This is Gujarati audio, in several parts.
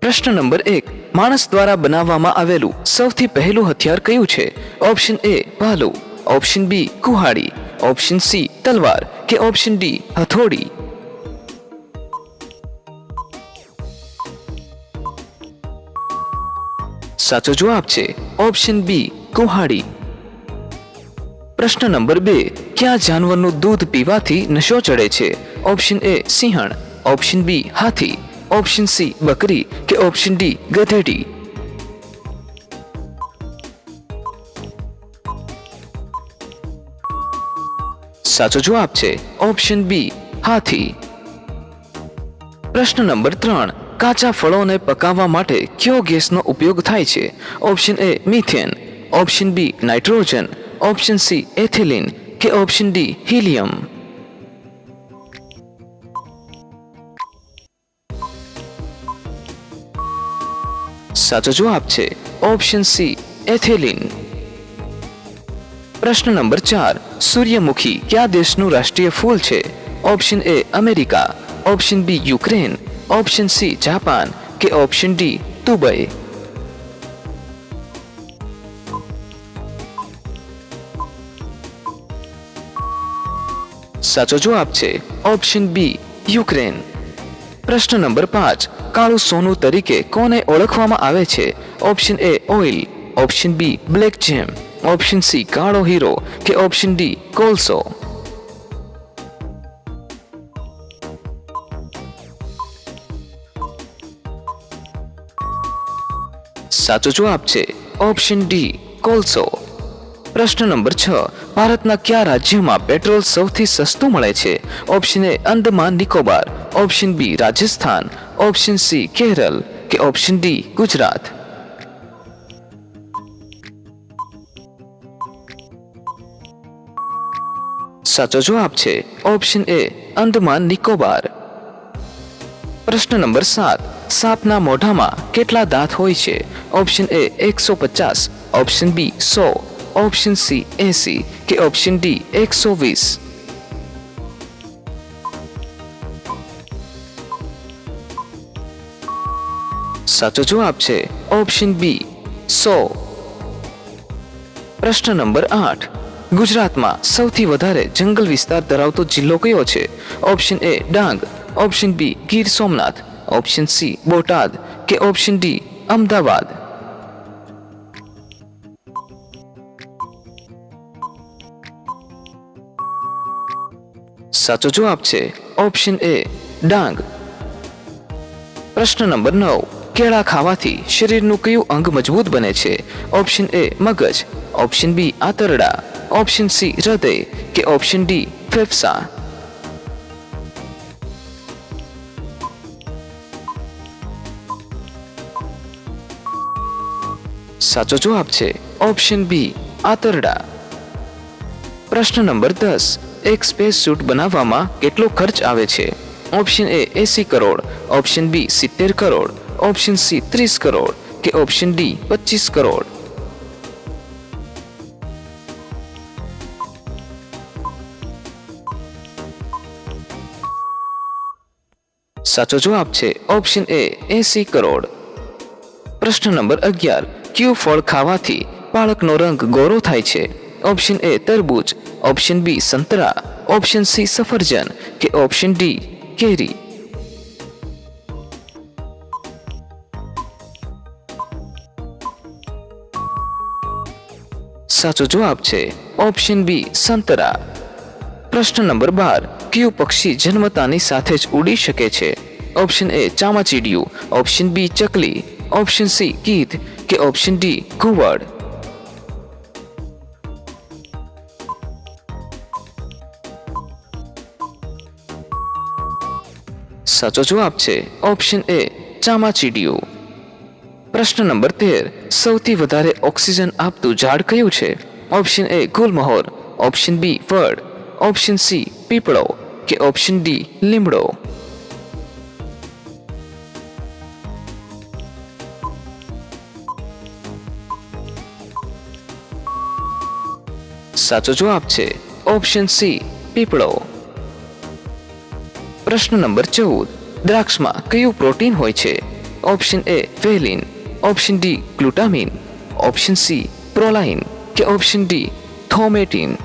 પ્રશ્ન નંબર 1, માણસ દ્વારા બનાવવામાં આવેલું સૌથી પહેલું હથિયાર કયું છે? ઓપ્શન એ ભાલું, ઓપ્શન બી કુહાડી, ઓપ્શન સી તલવાર કે ઓપ્શન ડી હથોડી? સાચો જવાબ છે ઓપ્શન બી કુહાડી. પ્રશ્ન નંબર 2, કયા જાનવરનું દૂધ પીવાથી નશો ચડે છે? ઓપ્શન એ સિંહણ, ઓપ્શન બી હાથી, ઓપ્શન સી બકરી કે ઓપ્શન ડી ગધેડી? સાચો જવાબ છે ઓપ્શન બી હાથી. પ્રશ્ન નંબર 3, કાચા ફળોને પકાવવા માટે કયો ગેસનો ઉપયોગ થાય છે? Option A methane, option B nitrogen, option C ethylene કે ઓપ્શન ડી હિલિયમ? સાચો જવાબ છે ઓપ્શન સી એથિલિન. પ્રશ્ન નંબર 4, સૂર્યમુખી કયા દેશનું રાષ્ટ્રીય ફૂલ છે? Option A America, option B Ukraine, option C Japan કે ઓપ્શન ડી દુબઈ? સાચો જવાબ છે ઓપ્શન બી યુક્રેન. પ્રશ્ન નંબર 5, કાળું સોનું તરીકે કોને ઓળખવામાં આવે છે? Option A oil, option B black gem, option C કાળો હીરો કે ઓપ્શન ડી કોલસો? સાચો જવાબ છે ઓપ્શન ડી કોલસો. પ્રશ્ન નંબર 6, ભારતના કયા રાજ્યમાં પેટ્રોલ સૌથી સસ્તું મળે છે? Option A Andaman Nicobar, option B Rajasthan, option C Kerala કે ઓપ્શન ડી ગુજરાત? સાચો જવાબ છે ઓપ્શન એ અંદમાન નિકોબાર. પ્રશ્ન નંબર 7, સાપના મોઢામાં કેટલા દાંત હોય છે? Option A 150, option B 100, option C 80 કે ઓપ્શન ડી 120? સાચો જવાબ છે ઓપ્શન બી 100. પ્રશ્ન નંબર 8, ગુજરાતમાં સૌથી વધારે જંગલ વિસ્તાર ધરાવતો જિલ્લો કયો છે? Option A Dang, option B Gir Somnath, option C Botad કે ઓપ્શન ડી અમદાવાદ? સાચો જવાબ છે ઓપ્શન એ ડાંગ. પ્રશ્ન નંબર 9, કેળા ખાવાથી શરીરનું કયું અંગ મજબૂત બને છે? ઓપ્શન એ મગજ, ઓપ્શન બી આંતરડા, ઓપ્શન સી હૃદય કે ઓપ્શન ડી ફેફસા? સાચો જવાબ છે ઓપ્શન બી આંતરડા. પ્રશ્ન નંબર 10, એક સ્પેસ સૂટ બનાવવામાં કેટલો ખર્ચ આવે છે? Option A 80 crore, option B 70 crore, option C 30 crore કે ઓપ્શન ડી 25 કરોડ? સાચો જવાબ છે ઓપ્શન એ 80 કરોડ. પ્રશ્ન નંબર 11, કયું ફળ ખાવાથી બાળકનો રંગ ગોરો થાય છે? ઓપ્શન એ તરબૂચ, ઓપ્શન બી સંતરા, ઓપ્શન સી સફરજન કે ઓપ્શન ડી કેરી? સાચો જવાબ છે ઓપ્શન બી સંતરા. પ્રશ્ન નંબર 12, કયું પક્ષી જન્મતાની સાથે જ ઉડી શકે છે? ઓપ્શન એ ચામાચીડિયું, ઓપ્શન બી ચકલી, ઓપ્શન સી ગીધ કે ઓપ્શન ડી ઘુવડ? સાચો જવાબ છે ઓપ્શન એ ચામાચીડિયું. પ્રશ્ન નંબર 13, સૌથી વધારે ઓક્સિજન આપતું ઝાડ કયું છે? ઓપ્શન એ ગુલમહોર, ઓપ્શન બી વડ, ઓપ્શન સી પીપળો કે ઓપ્શન ડી લીમડો? સાચો જવાબ છે ઓપ્શન સી પીપળો. પ્રશ્ન નંબર 14, દ્રાક્ષમાં કયું પ્રોટીન હોય છે? Option A valine, option D glutamine, option C proline કે ઓપ્શન ડી થોમેટિન.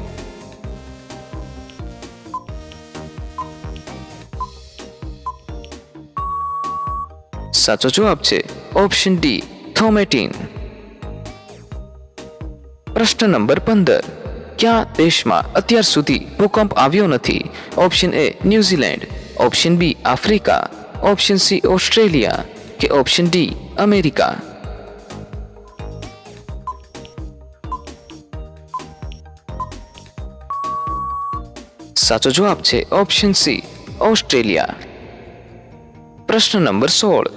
સાચો જવાબ છે ઓપ્શન ડી થોમેટિન. પ્રશ્ન નંબર 15. કયા દેશમાં અત્યાર સુધી ભૂકંપ આવ્યો નથી? Option A New Zealand, option B Africa, option C Australia કે ઓપ્શન ડી અમેરિકા. સાચો જવાબ છે ઓપ્શન સી ઓસ્ટ્રેલિયા. પ્રશ્ન નંબર 16.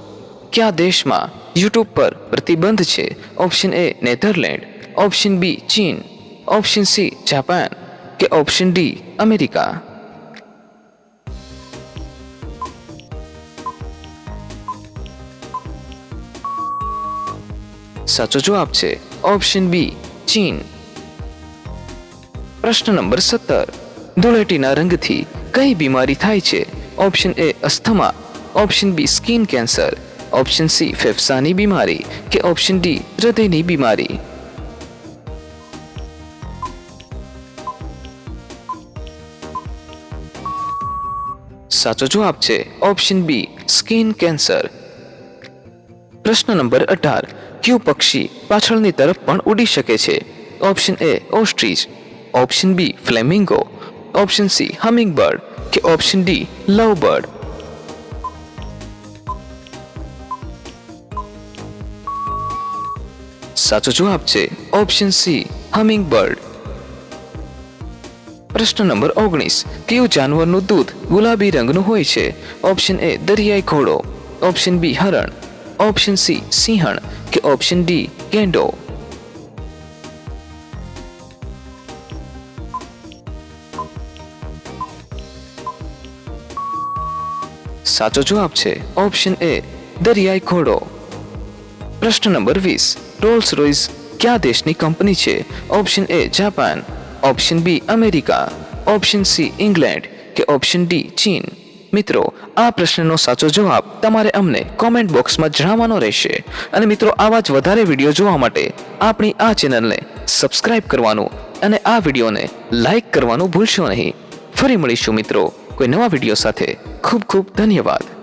કયા દેશમાં યુટ્યુબ પર પ્રતિબંધ છે? Option A Netherland, option B ચીન, ઓપ્શન સી જાપાન કે ઓપ્શન ડી અમેરિકા. સાચો જવાબ છે ઓપ્શન બી ચીન. પ્રશ્ન નંબર 17. ધૂળેટીના રંગથી કઈ બીમારી થાય છે? Option A asthma, option B skin cancer, option C ફેફસાની બીમારી કે ઓપ્શન ડી હૃદયની બીમારી. સાચો જવાબ છે ઓપ્શન બી સ્કિન કેન્સર. પ્રશ્ન નંબર 18. કયું પક્ષી પાછળની તરફ પણ ઉડી શકે છે? Option A ostrich, option B flamingo, option C hummingbird કે ઓપ્શન ડી લવબર્ડ. સાચો જવાબ છે ઓપ્શન સી હમિંગબર્ડ. પ્રશ્ન નંબર 19. કયું જાનવરનું દૂધ ગુલાબી રંગનું હોય છે? ઓપ્શન એ દરિયાઈ ઘોડો, ઓપ્શન બી હરણ, ઓપ્શન સી સિંહણ કે ઓપ્શન ડી ગેંડો. સાચો જવાબ છે ઓપ્શન એ દરિયાઈ ઘોડો. પ્રશ્ન નંબર 20. રોલ્સ રોયસ કયા દેશની કંપની છે? Option A Japan, option B America, option C England કે ઓપ્શન ડી ચીન. મિત્રો, આ પ્રશ્નનો સાચો જવાબ તમારે અમને કોમેન્ટ બોક્સમાં જણાવવાનો રહેશે. અને મિત્રો, આવા જ વધારે વિડીયો જોવા માટે આપણી આ ચેનલને સબસ્ક્રાઇબ કરવાનું અને આ વિડીયોને લાઈક કરવાનું ભૂલશો નહીં. ફરી મળીશું મિત્રો કોઈ નવા વિડીયો સાથે. ખૂબ ખૂબ ધન્યવાદ.